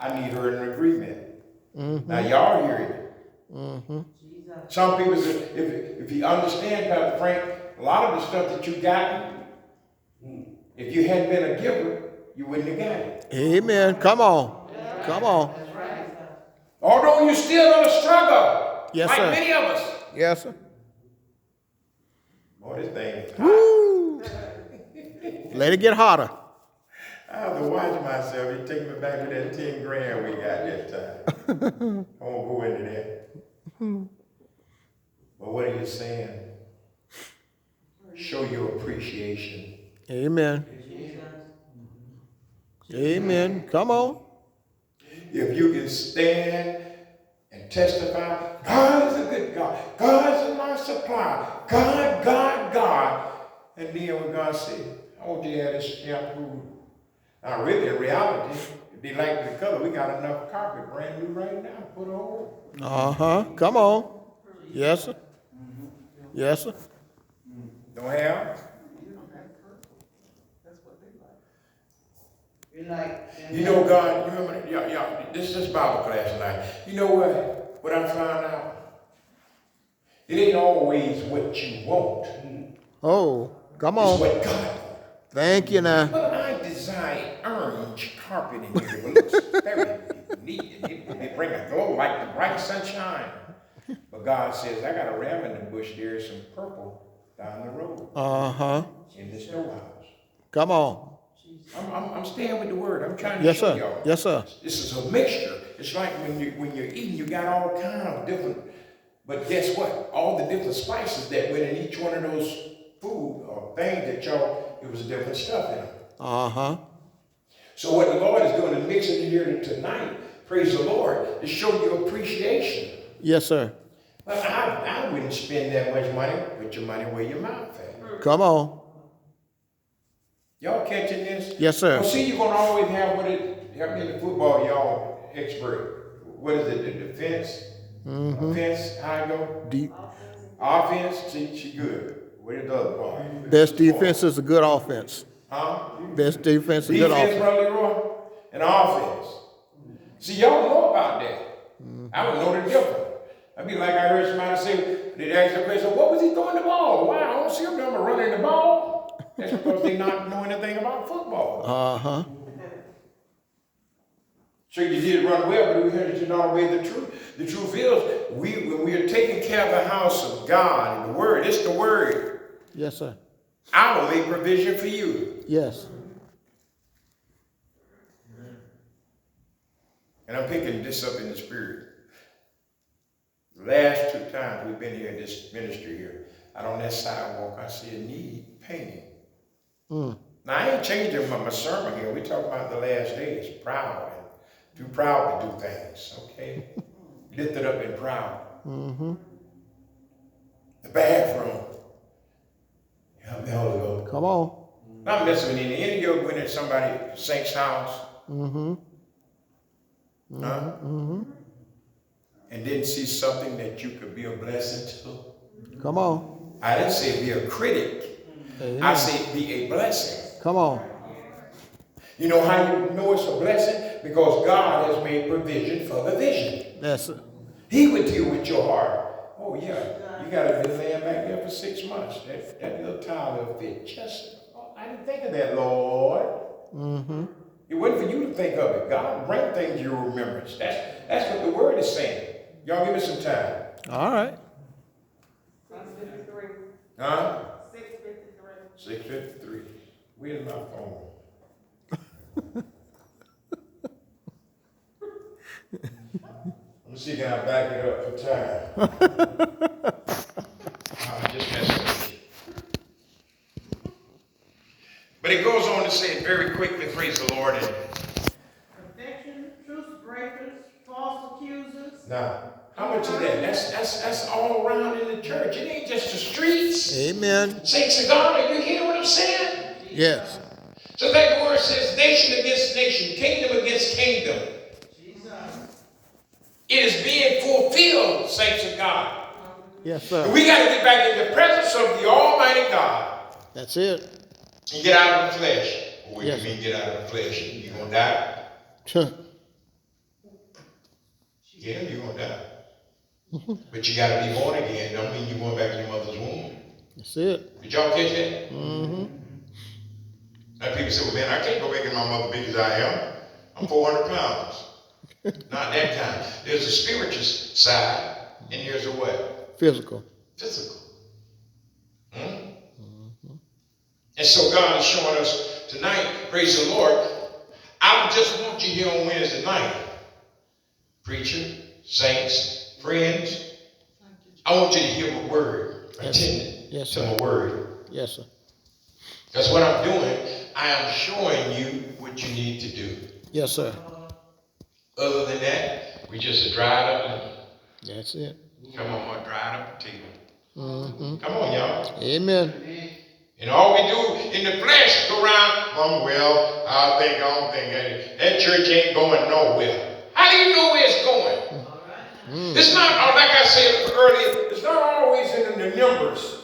I need her in agreement. Now y'all hear it. Some people, if you understand, Pastor Frank, a lot of the stuff that you got, if you hadn't been a giver, you wouldn't have got it. Amen. Come on. Come on. Although you're still going to struggle, Yes, like sir. many of us. Yes, sir. Boy, this thing is hot. Woo. Let it get hotter. I have to watch myself. He take me back to that 10 grand we got that time. I won't go into that. But what are you saying? Show your appreciation. Amen. Amen. Come on. If you can stand and testify, God is a good God. God is my supply. God. And then when God said, I want you to have this stamp food. Now really, in reality, if they like the color, we got enough carpet brand new right now. Put it on. Come on. Yes, sir. Yes, sir. Don't have? You know, God, you remember, y'all, this is Bible class tonight. You know what I found out? It ain't always what you want. Oh, come on. It's what God wants. Thank you now. Well, I designed orange carpet in here. It looks very neat. And it bring a glow like the bright sunshine. But God says, I got a ram in the bush. There's some purple down the road. In the storehouse. Come on. I'm staying with the word. I'm trying to Yes, show sir. y'all. Yes, sir. This is a mixture. It's like when you're eating, you got all kind of different. But guess what? All the different spices that went in each one of those food or things that y'all, it was different stuff in them. So what the Lord is doing is mixing it here tonight, praise the Lord, to show you appreciation. Yes, sir. But I wouldn't spend that much money. Put your money where your mouth at. Come on. Y'all catching this? Yes, sir. Well, see, you're going to always have what it, help me in the football, y'all expert. What is it, the defense? Offense, how I go? Deep. Offense, she good. What is the other part? Best defense is a good offense. Huh? Best defense is a good Defense, offense. Brother Leroy, and offense. See, y'all know about that. I don't know the difference. I'd be like I heard somebody say, they'd ask the question, what was he throwing the ball? Why? I don't see him running the ball. That's because they not know anything about football. So you did run well, but we heard that you not obey the truth. The truth is, when we are taking care of the house of God and the word, it's the word. Yes, sir. I will make provision for you. Yes. And I'm picking this up in the spirit. The last 2 times we've been here in this ministry here, out on that sidewalk, I see a need painting. Now, I ain't changing my sermon here. We talk about the last days, proud and too proud to do things, okay? Lifted up and proud. The bathroom. Help me, Holy Ghost. Come on. Not messing with any of you went in somebody's saint's house. And didn't see something that you could be a blessing to. Come on. I didn't say be a critic. Amen. I say be a blessing. Come on. You know how you know it's a blessing? Because God has made provision for the vision. That's it. He would deal with your heart. Oh yeah, you got to be laying back there for 6 months. That little towel will fit. I didn't think of that, Lord. It wasn't for you to think of it. God bring things to your remembrance. That's what the word is saying. Y'all give me some time. All right. 6:53. Huh? 6:53. 6:53. Where's my phone? Let me see, can I back it up for time? I'm just messing with you. But it goes on to say very quickly, praise the Lord. Affection, truth breakers, false accusers. Now, how much of that? That's all around in the church. It ain't just the streets. Amen. Saints of God, are you hearing what I'm saying? Yes. So that word says nation against nation, kingdom against kingdom. It is being fulfilled, saints of God. Yes, sir. And we got to get back in the presence of the Almighty God. That's it. And get out of the flesh. What do Yes. you mean get out of the flesh? You gonna die? Yeah, you're going to die. But you got to be born again. Don't mean you're going back to your mother's womb. That's it. Did y'all catch that? Mm-hmm. Now people say, well, man, I can't go back in my mother big as I am. I'm 400 pounds. Not that kind. There's a spiritual side, and there's a what? Physical. Physical. And so God is showing us tonight, praise the Lord, I just want you here on Wednesday night. Preacher, saints, friends, I want you to hear my word. Attend to my word. Yes, sir. That's what I'm doing. I am showing you what you need to do. Yes, sir. Other than that, we just a dried up lemon. That's it. Come on, a dried up potato. Mm-hmm. Come on, y'all. Amen. And all we do in the flesh go around, well, I don't think that church ain't going nowhere. How do you know where it's going? It's not, like I said earlier, it's not always in the numbers.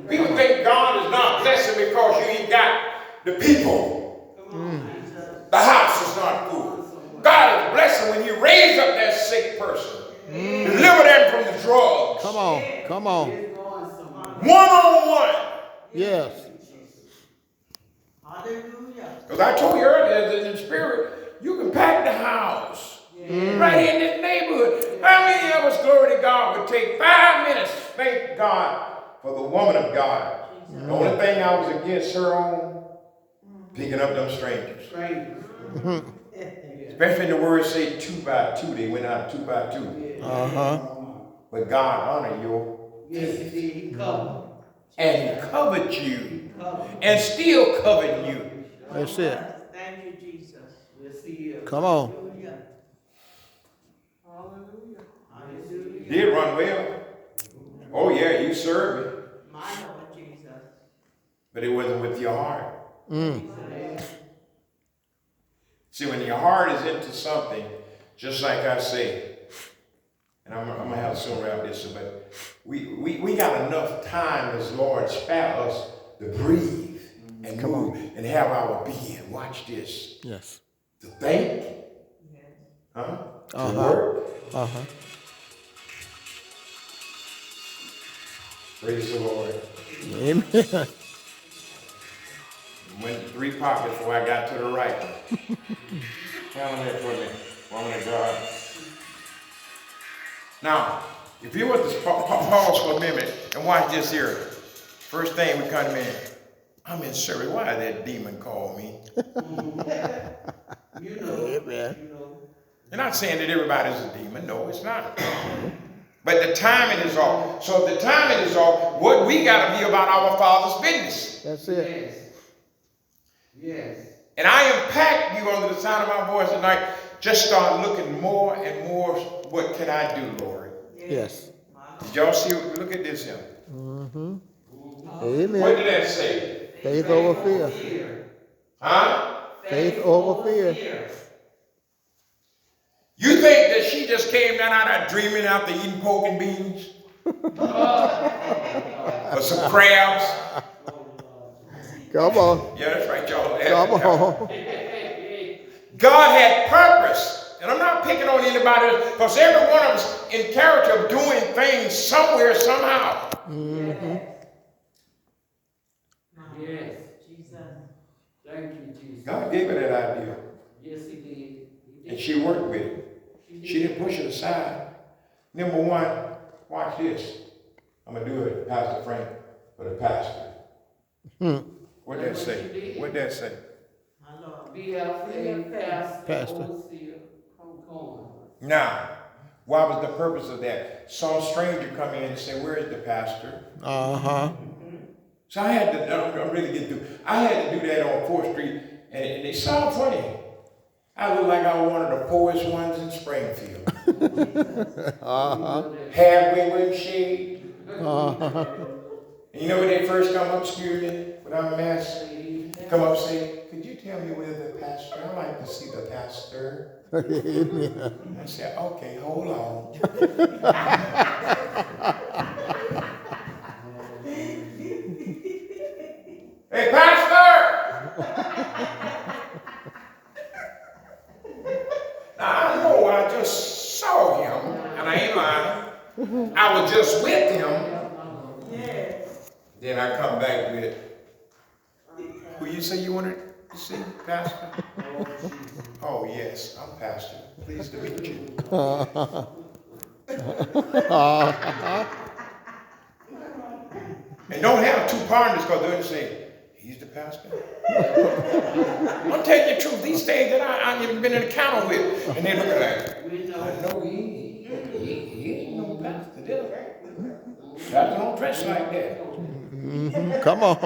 People think God is not blessing because you ain't got the people. The house is not full. God is blessing when you raise up that sick person. Deliver them from the drugs. Come on. Come on. One-on-one. Yes. Hallelujah. Because I told you earlier that in the spirit, you can pack the house right in this neighborhood. How many of us, glory to God, would take 5 minutes to thank God for the woman of God? The only thing I was against her on, picking up them strangers. Especially in the words say 2 by 2, they went out 2 by 2. Uh-huh. But God honored your Yes, he covered. and he covered you and still covered you. That's it. Thank you, Jesus. Yes, he is. Come on. Hallelujah. Hallelujah. Did run well. Oh yeah, you served me. My Lord Jesus. But it wasn't with your heart. Mm. See, when your heart is into something, just like I say, and I'm going to have to soon wrap this up, but we got enough time as Lord spare us to breathe and move and have our being. Watch this. Yes. To think. To work. Uh-huh. Praise the Lord. Amen. Went 3 pockets before I got to the right one. Count on that for me, woman of God. Now, if you want to pause for a minute and watch this here, first thing we come in, I'm in Surrey. Why did that demon call me? Amen. You're not saying that everybody's a demon. No, it's not. But the timing is off. So if the timing is off, what we got to be about our Father's business. That's it. Yes. And I impact you under the sound of my voice tonight. Just start looking more and more, what can I do, Lord? Yes. Did y'all see? Look at this here. Mm-hmm. What Amen. did that say? Faith over fear. Huh? Faith over fear. You think that she just came down out of dreaming after eating pork and beans? Or some crabs? Come on. Yeah, that's right, y'all. Come on. God had purpose. And I'm not picking on anybody else, because every one of us in character of doing things somewhere, somehow. Mm-hmm. Yes. Jesus. Thank you, Jesus. God gave her that idea. Yes, he did. And she worked with it. She didn't push it aside. Number one, watch this. I'm going to do it, Pastor Frank, for the pastor. What'd that say? What'd that say? My Lord. Be a Pastor. Now, what was the purpose of that? Some stranger come in and say, where is the pastor? Uh-huh. So I had to, I'm really getting through. I had to do that on 4th Street, and it sounded funny. I look like I was one of the poorest ones in Springfield. Halfway with shade. And you know when they first come up, excuse me, without a mask, come up and say, could you tell me where the pastor? I'd like to see the pastor. I said, okay, hold on. Hey, pastor! Now, I know I just saw him. I was just with him. Yes. Then I come back with, who you say you wanted to see, Pastor? Oh, yes, I'm Pastor. Pleased to meet you. And don't have two partners because they're going to say, he's the pastor. I'm telling you the truth. These days that I ain't even been in a counter with. And they look like, I know he ain't no pastor. Pastor don't dress like that. Come on.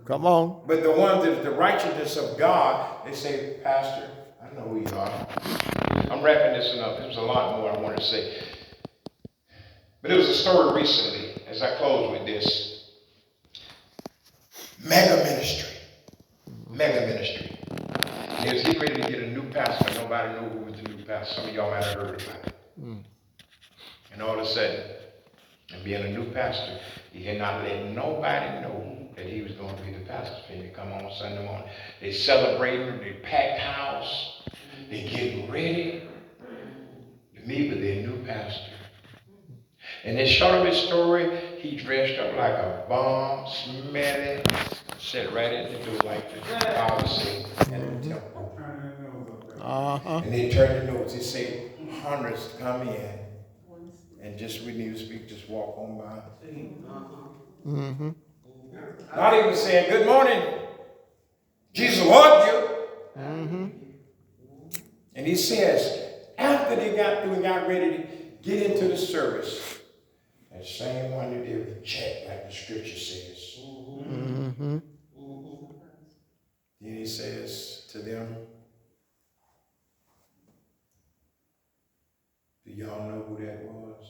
Come on. But the ones that is the righteousness of God, they say, Pastor, I know who you are. I'm wrapping this up. There's a lot more I want to say. But there was a story recently, as I close with this. Mega ministry. Mega ministry. And he was getting ready to get a new pastor. Nobody knew who was the new pastor. Some of y'all might have heard about it. And all of a sudden, and being a new pastor, he had not let nobody know that he was going to be the pastor for him to come on Sunday morning. They celebrating, they packed house, they getting ready to meet with their new pastor. And in short of his story, he dressed up like a bomb, smelly, sat right at the door like the Bible said in the temple. And they turned the notes. They say hundreds come in, and just when you speak, just walk on by. Not even saying good morning. Jesus loved you. And he says, after they got through and got ready to get into the service, that same one that they would check, like the scripture says. Then he says to them, do y'all know who that was?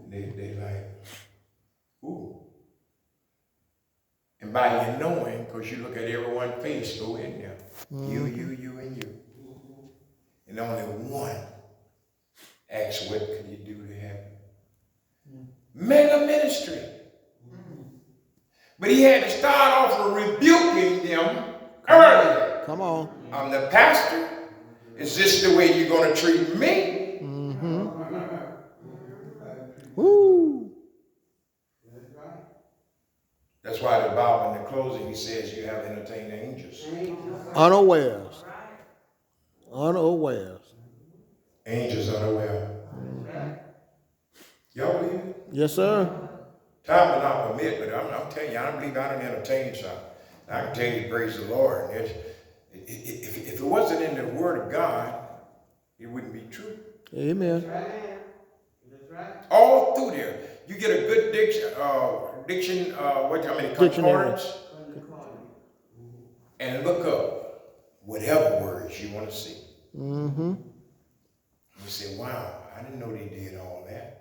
They like, ooh. And by you knowing, because you look at everyone's face, go in there. You, and you. And only one asks, what could you do to help? Mega ministry. But he had to start off with rebuking them earlier. Come on. I'm the pastor. Is this the way you're going to treat me? Woo. That's why the Bible in the closing, he says you have entertained angels. Unawares. Unawares. Angels unaware. Y'all believe it? Yes, sir. Time will not permit, but I'm telling you, I don't believe I don't entertain something. I can tell you, praise the Lord. If it wasn't in the Word of God, it wouldn't be true. Amen. That's right. All through there, you get a good concordance, and look up whatever words you want to see. You say, wow, I didn't know they did all that.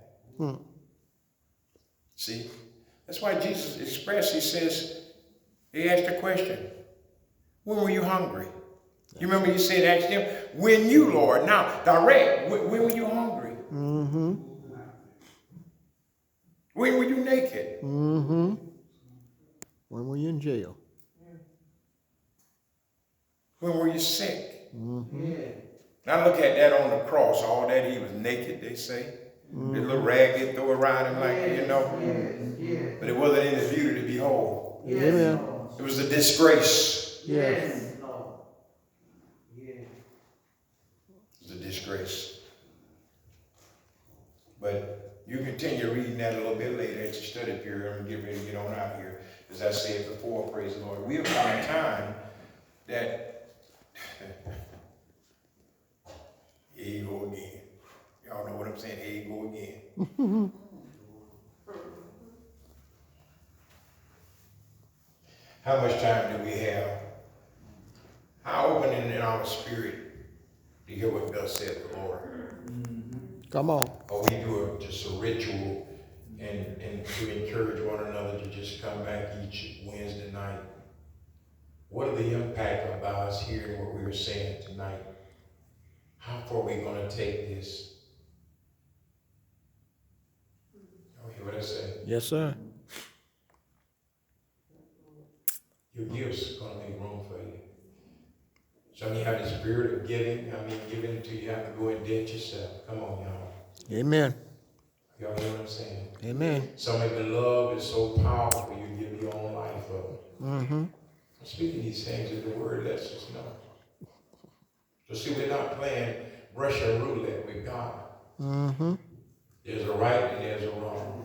See, that's why Jesus expressed, he says, he asked a question, when were you hungry? You remember he said, ask them, when you, Lord. Now, direct, when were you hungry? When were you naked? When were you in jail? When were you sick? Now look at that on the cross, all that he was naked, they say. The little rag they throw around him like, you know. But it wasn't in his beauty to behold. Amen. It was a disgrace. Yes. It was a disgrace. But you continue reading that a little bit later at your study period. I'm going to get ready to get on out here. As I said before, praise the Lord. We have come a time that, here you go again. Y'all know what I'm saying? Here you go again. How much time do we have? How open in our spirit to hear what thus said the Lord? Come on. Or we do just a ritual and to encourage one another to just come back each Wednesday night. What are the impact of us hearing what we were saying tonight? How far are we going to take this? You hear what I say? Yes, sir. Your gifts are going to make room for you. Some of you have the spirit of giving. Giving to you have to go and dent yourself. Come on, y'all. Amen. Y'all hear what I'm saying? Amen. Some of the love is so powerful you give your own life up. Mm-hmm. I'm speaking these things that the word lets us know. So see, we're not playing Russian roulette with God. Mm-hmm. There's a right and there's a wrong.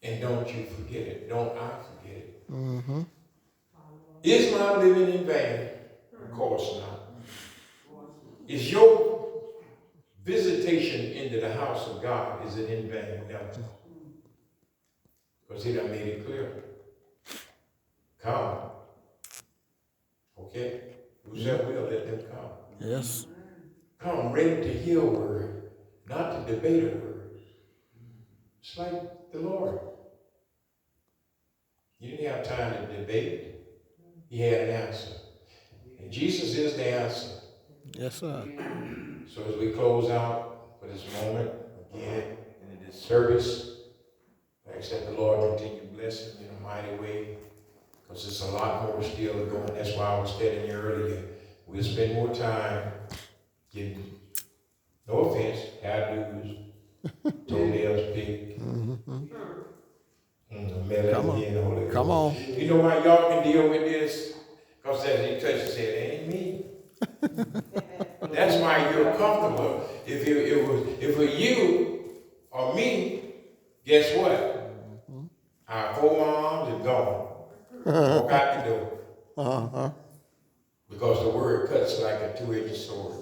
And don't you forget it. Don't I forget it. Mm-hmm. Is my living in vain? Of course not. Is your visitation into the house of God, is it in vain? No. Because he done made it clear. Come. Okay? Whosoever will, let them come. Yes. Come ready to hear a word, not to debate a word. It's like the Lord. He didn't have time to debate. He had an answer. And Jesus is the answer. Yes, sir. So as we close out for this moment, again, in this service, I accept the Lord continue blessing in a mighty way, because there's a lot more still going. That's why I was telling you earlier, we'll spend more time getting, no offense, hairdos, toenails picked, Come on. melody and all that. Come on. You know why y'all can deal with this? Because as he touched, he said, it ain't me. That's why you're comfortable. If it were you or me, guess what? Our forearms are gone. Walk out the door. Uh-huh. Because the word cuts like a two-edged sword.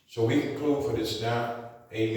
So we conclude for this now. Amen.